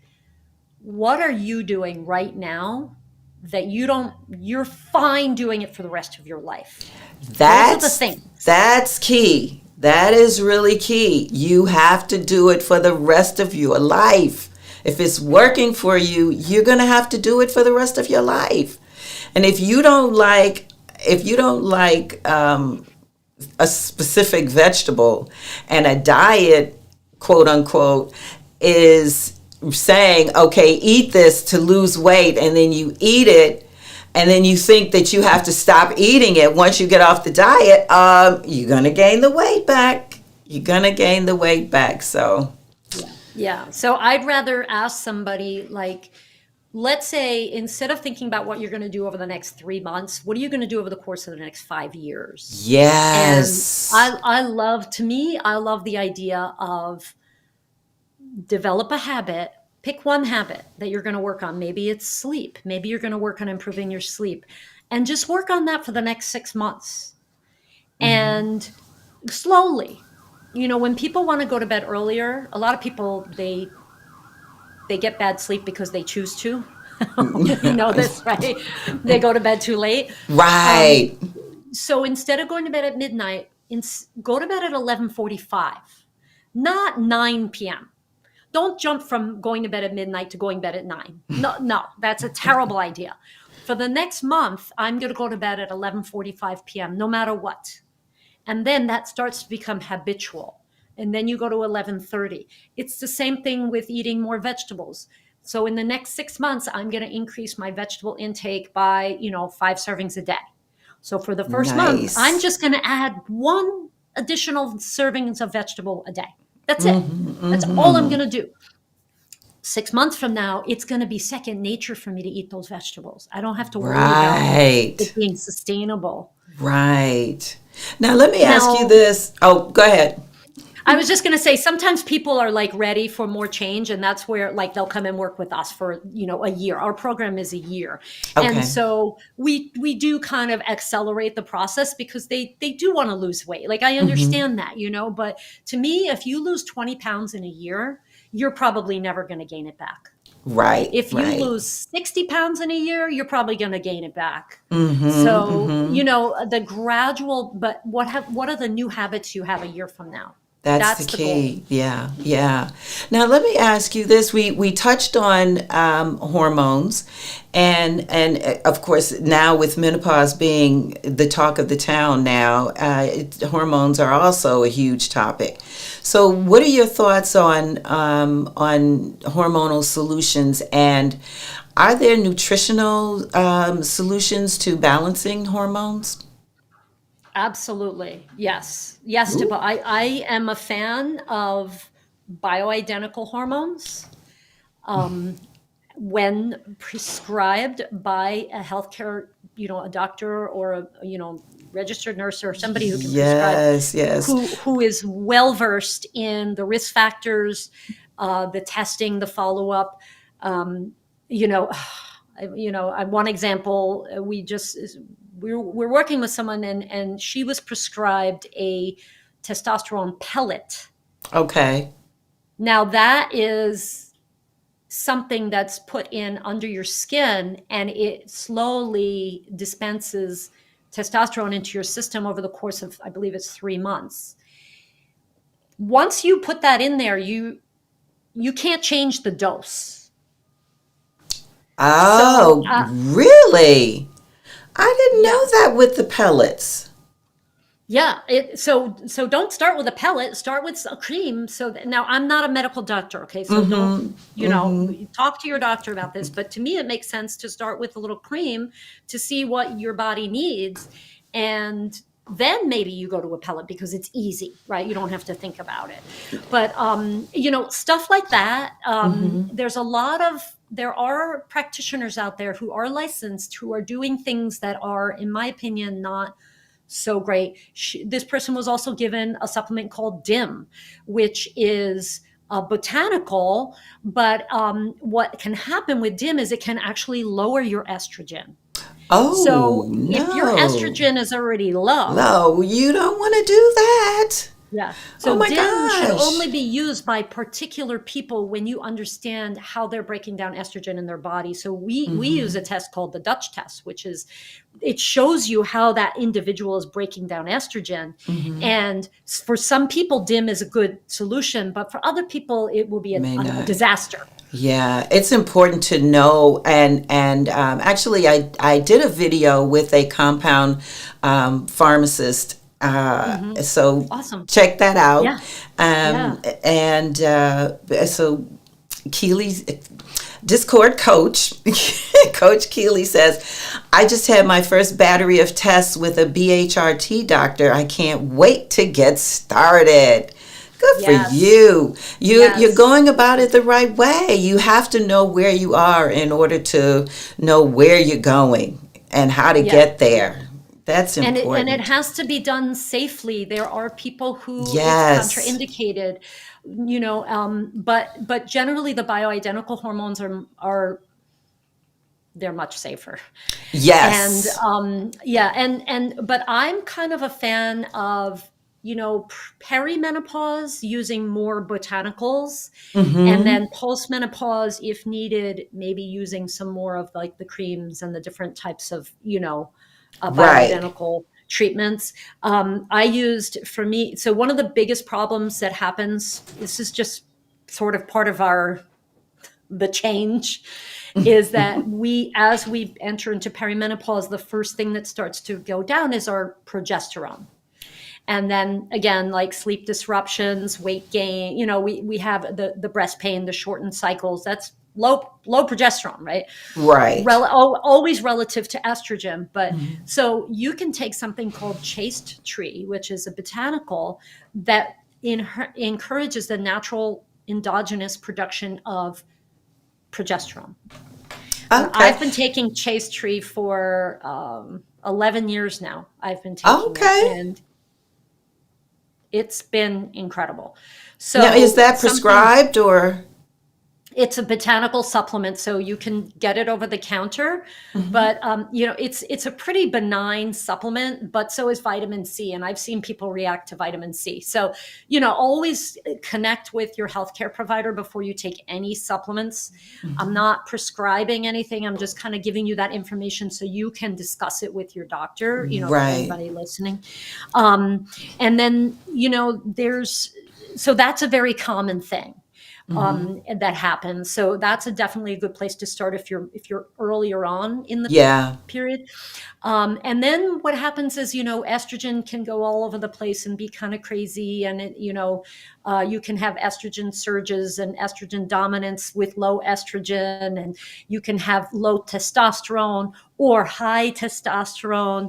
what are you doing right now that you're fine doing it for the rest of your life? Those are the things. That's key. That is really key. You have to do it for the rest of your life. If it's working for you, you're going to have to do it for the rest of your life. And if you don't like a specific vegetable and a diet, quote unquote, is saying, okay, eat this to lose weight, and then you eat it, and then you think that you have to stop eating it once you get off the diet, you're going to gain the weight back. So. Yeah. So I'd rather ask somebody, like, let's say instead of thinking about what you're going to do over the next 3 months, what are you going to do over the course of the next 5 years? Yes. And I love the idea of develop a habit. Pick one habit that you're going to work on. Maybe it's sleep. Maybe you're going to work on improving your sleep, and just work on that for the next 6 months. And slowly, when people want to go to bed earlier, a lot of people, they get bad sleep because they choose to. You know this, right? They go to bed too late. Right. So instead of going to bed at midnight, go to bed at 11:45, not 9 p.m. Don't jump from going to bed at midnight to going to bed at 9. No, that's a terrible idea. For the next month, I'm going to go to bed at 11:45 p.m., no matter what. And then that starts to become habitual. And then you go to 11:30. It's the same thing with eating more vegetables. So in the next 6 months, I'm going to increase my vegetable intake by, 5 servings a day. So for the first month, I'm just going to add 1 additional servings of vegetable a day. That's it. That's all I'm going to do. 6 months from now, it's going to be second nature for me to eat those vegetables. I don't have to worry about it being sustainable. Right. Now, let me ask you this. Oh, go ahead. I was just going to say, sometimes people are like ready for more change, and that's where like they'll come and work with us for, a year. Our program is a year. And Okay. so we do kind of accelerate the process because they do want to lose weight. Like I Hmm. understand that, but to me, if you lose 20 pounds in a year, you're probably never going to gain it back. Right, If you right. lose 60 pounds in a year, you're probably going to gain it back. Hmm. So, Hmm. the gradual, but what are the new habits you have a year from now? That's the That's the goal. key. Yeah, yeah. Now let me ask you this: we touched on hormones, and of course now with menopause being the talk of the town now, hormones are also a huge topic. So, what are your thoughts on hormonal solutions, and are there nutritional solutions to balancing hormones? Absolutely. Yes. Yes to, Ooh. but I am a fan of bioidentical hormones. Um, when prescribed by a healthcare, a doctor or a registered nurse or somebody who can prescribe, Yes, yes. who is well versed in the risk factors, the testing, the follow up. Um, you know, one example, we're working with someone, and she was prescribed a testosterone pellet. Okay. Now that is something that's put in under your skin, and it slowly dispenses testosterone into your system over the course of, I believe it's 3 months. Once you put that in there, you can't change the dose. So Oh, really? I didn't yeah. know that with the pellets. Yeah, so don't start with a pellet, start with a cream. Now I'm not a medical doctor, okay? So Mm-hmm. don't, Mm-hmm. talk to your doctor about this, but to me it makes sense to start with a little cream to see what your body needs, and then maybe you go to a pellet because it's easy, right? You don't have to think about it. But stuff like that, Mm-hmm. there are practitioners out there who are licensed, who are doing things that are, in my opinion, not so great. This person was also given a supplement called DIM, which is botanical, but what can happen with DIM is it can actually lower your estrogen. Oh, So if your no. estrogen is already low, No, you don't want to do that. yeah. Oh So my DIM should gosh. only be used by particular people when you understand how they're breaking down estrogen in their body. So we use Mm-hmm. a test called the Dutch test, which is, it shows you how that individual is breaking down estrogen. Mm-hmm. And for some people, DIM is a good solution, but for other people, it will be May a not. disaster. Yeah, it's important to know, and actually, I did a video with a compound pharmacist. Hmm. So Awesome. check that out. Yeah. Yeah. And so Keely's Discord coach, Coach Keely says, I just had my first battery of tests with a BHRT doctor. I can't wait to get started. Good for Yes. you. You're Yes. going about it the right way. You have to know where you are in order to know where you're going and how to Yeah. get there. That's And it important. has to be done safely. There are people who it's Yes. contraindicated, but generally the bioidentical hormones are they're much safer. And Yes. yeah, and but I'm kind of a fan of, perimenopause using more botanicals, and Mm-hmm. then postmenopause, if needed, maybe using some more of like the creams and the different types of, Right. bioidentical treatments. I used, for me, so one of the biggest problems that happens, this is just sort of part of the change, is that as we enter into perimenopause, the first thing that starts to go down is our progesterone. And then again, like sleep disruptions, weight gain, we have the breast pain, the shortened cycles. That's low progesterone, right? Right. Always relative to estrogen. But so you can take something called chaste tree, which is a botanical that encourages the natural endogenous production of progesterone. And Okay. I've been taking chaste tree for 11 years now. I've been taking it, Okay. and It's been incredible. Now, is So that something, prescribed or? it's a botanical supplement, so you can get it over the counter. Mhm. But it's a pretty benign supplement. But so is vitamin C, and I've seen people react to vitamin C. So always connect with your healthcare provider before you take any supplements. I'm Mhm. not prescribing anything. I'm just kind of giving you that information so you can discuss it with your doctor. For Right. anybody listening, and then there's so that's a very common thing Mhm. that happens. So that's definitely a good place to start if you're earlier on in the Yeah. period. And then what happens is, estrogen can go all over the place and be kind of crazy. And you can have estrogen surges and estrogen dominance with low estrogen, and you can have low testosterone or high testosterone.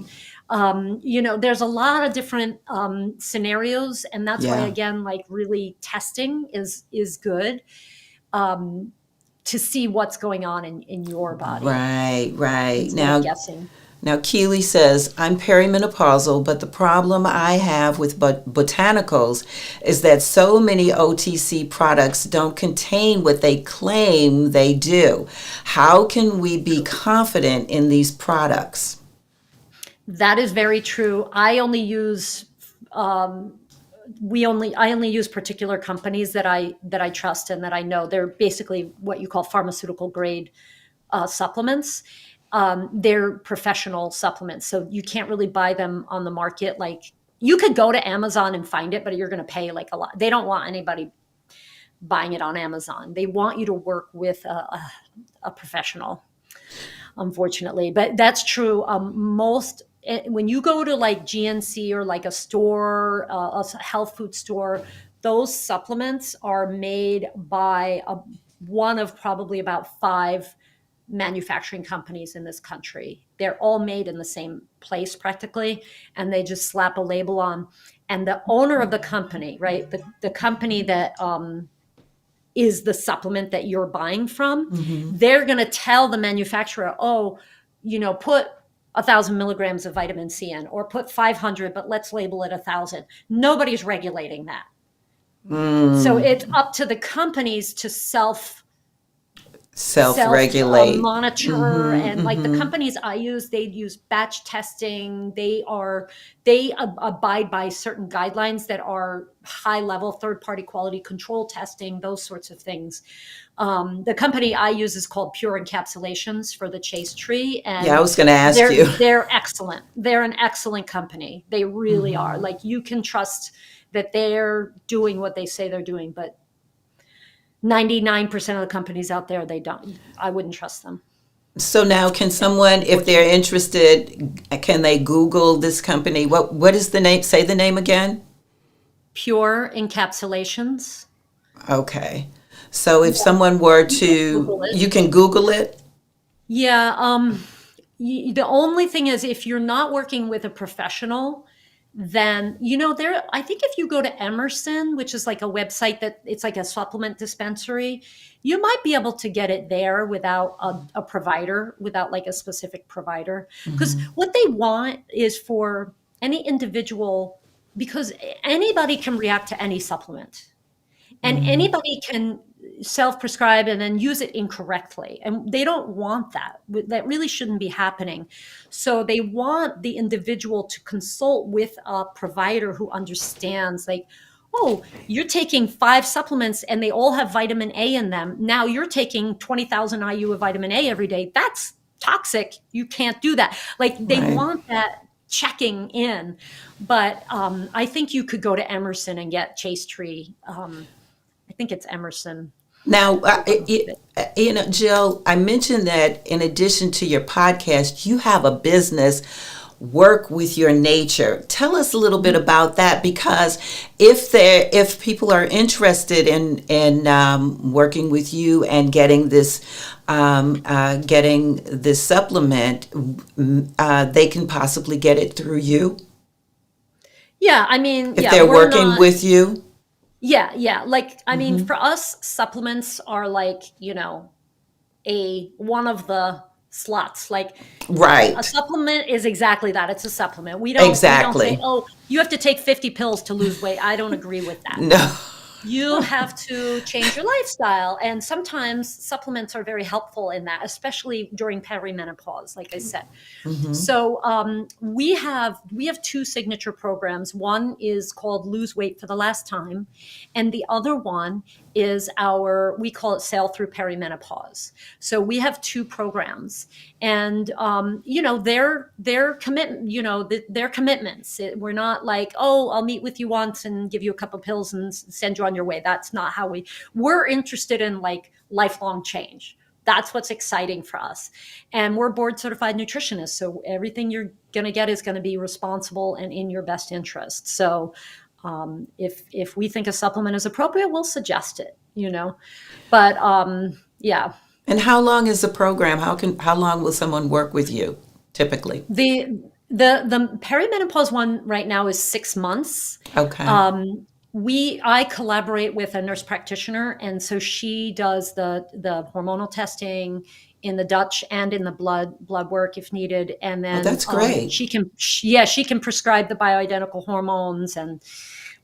There's a lot of different scenarios, and that's why, Yeah. again, like really testing is good um, to see what's going on in your body Right, right. instead of Now, guessing. Keely says, I'm perimenopausal, but the problem I have with botanicals is that so many OTC products don't contain what they claim they do. How can we be confident in these products? That is very true. I only use particular companies that I trust and that I know. They're basically what you call pharmaceutical grade supplements. They're professional supplements, so you can't really buy them on the market. Like, you could go to Amazon and find it, but you're going to pay like a lot. They don't want anybody buying it on Amazon. They want you to work with a professional, unfortunately. But that's true. Most when you go to like GNC or like a store, a health food store, those supplements are made by one of probably about five manufacturing companies in this country. They're all made in the same place practically, and they just slap a label on. And the owner of the company, right, the company that is the supplement that you're buying from, Hmm. they're going to tell the manufacturer, oh, put 1,000 milligrams of vitamin C in, or put 500, but let's label it 1,000. Nobody's regulating that. So Mm, it's up to the companies to self self-regulate. monitor. Hmm. And like the Hmm. companies I use, they use batch testing. They abide by certain guidelines that are high level third party quality control testing, those sorts of things. The company I use is called Pure Encapsulations for the Chase Tree, Yeah, I and was going to ask they're you. they're excellent. They're an excellent company. They really are. Hmm. Like, you can trust that they're doing what they say they're doing. But 99% of the companies out there, they don't. I wouldn't trust them, So now, can someone, if they're unfortunately. interested, can they Google this company? What is the name? Say the name again. Pure Encapsulations. Okay. So if Yeah, someone were you can to, Google it. you can Google it. Yeah. The only thing is, if you're not working with a professional, then there. I think if you go to Emerson, which is like a website that it's like a supplement dispensary, you might be able to get it there without a provider, without like a specific provider. Because Hmm. what they want is for any individual, because anybody can react to any supplement. And Hmm. anybody can self-prescribe and then use it incorrectly, and they don't want that. That really shouldn't be happening. So they want the individual to consult with a provider who understands, like, oh, you're taking 5 supplements and they all have vitamin A in them. Now you're taking 20,000 IU of vitamin A every day. That's toxic. You can't do that. Like, they Right. want that checking in. But I think you could go to Emerson and get Chase Tree. I think it's Emerson. Now, Hold on. Jill, I mentioned that in addition to your podcast, you have a business, Work with Your Nature. Tell us a little bit Mhm. about that, because if people are interested in working with you and getting this supplement, they can possibly get it through you Yeah, I mean, if yeah, they're we're working not. with you. Yeah, yeah. Like, I mean, Hmm. for us, supplements are like, a one of the slots. Like a Right. supplement is exactly that. It's a supplement. We don't say, Exactly. oh, you have to take 50 pills to lose weight. I don't agree with that. No. You have to change your lifestyle. And sometimes supplements are very helpful in that, especially during perimenopause, like I said. Hmm. So we have two signature programs. One is called Lose Weight for the Last Time, and the other one is we call it Sail Through Perimenopause. So we have two programs, and their commitment, their commitments. We're not like, oh, I'll meet with you once and give you a couple pills and send you on your way. That's not how we're interested in, like, lifelong change. That's what's exciting for us. And we're board certified nutritionists. So everything you're going to get is going to be responsible and in your best interest. So if we think a supplement is appropriate, we'll suggest it. But yeah. And how long is the program? How long will someone work with you typically? The perimenopause one right now is 6 months. Okay. I collaborate with a nurse practitioner, and so she does the hormonal testing in the Dutch and in the blood work if needed, and Oh, then that's great. she can prescribe the bioidentical hormones, and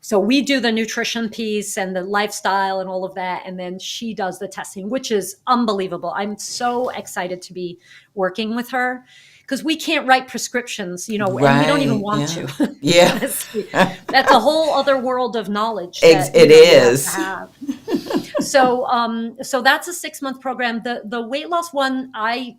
so we do the nutrition piece and the lifestyle and all of that, and then she does the testing, which is unbelievable. I'm so excited to be working with her, because we can't write prescriptions, and we don't even Right. want Yeah. to. Yeah. Honestly, that's a whole other world of knowledge that It you have is. to have. So that's a 6-month program. The weight loss one, I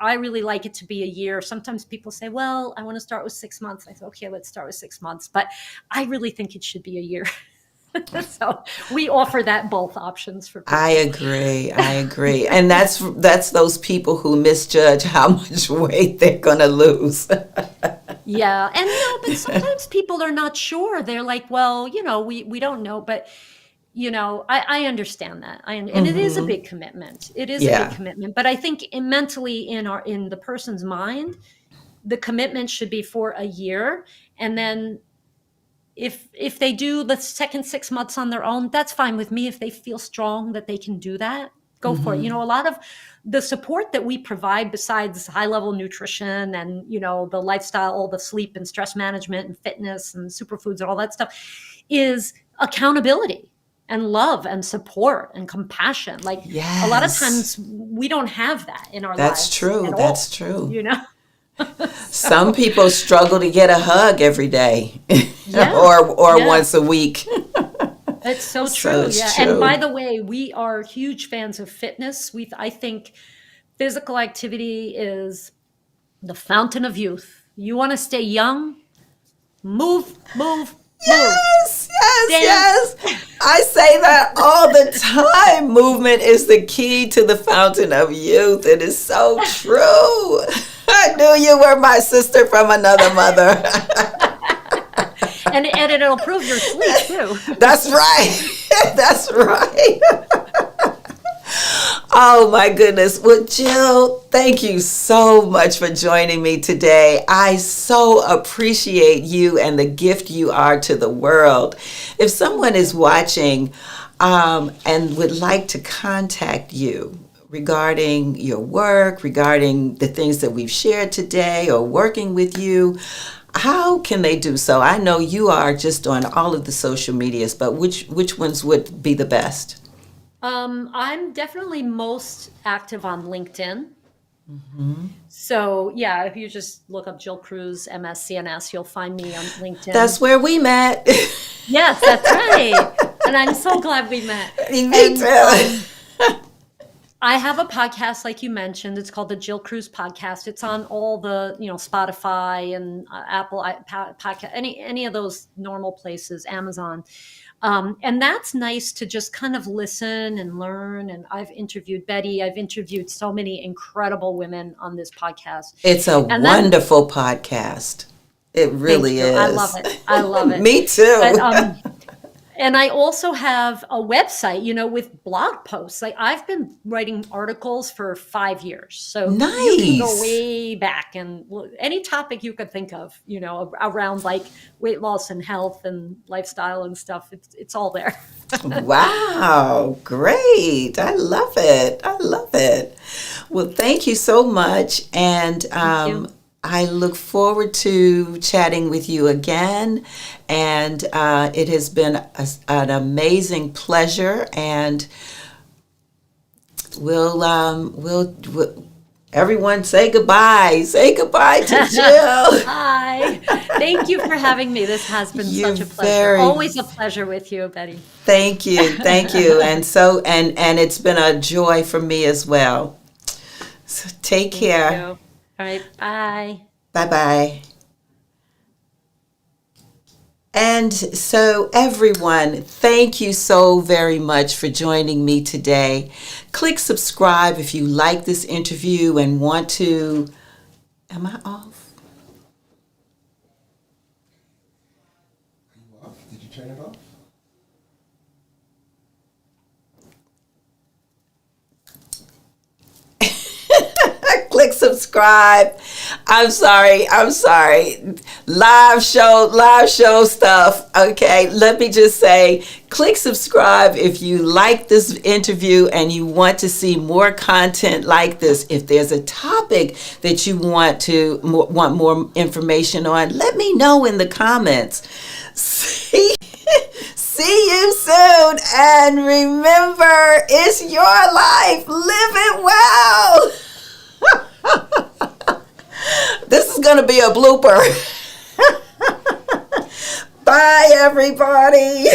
really like it to be a year. Sometimes people say, well, I want to start with 6 months. I say, okay, let's start with 6 months. But I really think it should be a year. So we offer that both options for I people. agree. I agree. And that's those people who misjudge how much weight they're going to lose. Yeah. And but sometimes people are not sure. They're like, well, we don't know. But I understand that. And it is a Hmm. big commitment. It is a big Yeah. commitment. But I think mentally in the person's mind, the commitment should be for a year. And then if they do the second 6 months on their own, that's fine with me. If they feel strong that they can do that, go for it. Hmm. A lot of the support that we provide, besides high level nutrition and the lifestyle, all the sleep and stress management and fitness and superfoods and all that stuff, is accountability and love and support and compassion. Like, a lot of Yes. times we don't have that in our That's lives true. at That's all. true. You know. Some So people struggle to get a hug every day yeah, or yeah. once a week. It's so So true. it's Yeah. And by true. the way, we are huge fans of fitness. I think physical activity is the fountain of youth. You want to stay young? Move, move, move. Yes, yes, Dance. yes. I say that all the time. Movement is the key to the fountain of youth. It is so true. I knew you were my sister from another mother. And it'll improve your sleep too. That's right. That's right. Oh my goodness. Well, Jill, thank you so much for joining me today. I so appreciate you and the gift you are to the world. If someone is watching and would like to contact you regarding your work, regarding the things that we've shared today, or working with you, how can they do so? I know you are just on all of the social medias, but which ones would be the best? I'm definitely most active on LinkedIn. Mhm. So yeah, if you just look up Jill Cruz, MSCNS, you'll find me on LinkedIn. That's where we met. Yes, that's right. And I'm so glad we met. Me And too. I have a podcast, like you mentioned. It's called the Jill Cruz Podcast. It's on all the, Spotify and Apple podcast, any of those normal places, Amazon. And that's nice to just kind of listen and learn. And I've interviewed Bette. I've interviewed so many incredible women on this podcast. It's a And then, wonderful podcast. It thank really you. I love is. it. I love it. Me But too. and I also have a website, with blog posts. Like, I've been writing articles for 5 years. So you can go Nice. way back and any topic you could think of, around like weight loss and health and lifestyle and stuff. It's all there. Wow, great. I love it. I love it. Well, thank you so much. And Thank you. I look forward to chatting with you again. And it has been an amazing pleasure. And we'll everyone say goodbye. Say goodbye to Jill. Hi. Thank you for having me. This has been You're such a pleasure. very- Always a pleasure with you, Betty. Thank you. Thank you. And so and it's been a joy for me as well. So take care. Thank you. All right. Bye. Bye-bye. And so, everyone, thank you so very much for joining me today. Click subscribe if you like this interview and want to. Am I off? Are you off? Did you turn it off? Click subscribe. I'm sorry. Live show stuff. Okay, let me just say, click subscribe if you like this interview and you want to see more content like this. If there's a topic that you want more information on, let me know in the comments. See you soon, and remember, it's your life. Live it well. This is going to be a blooper. Bye, everybody.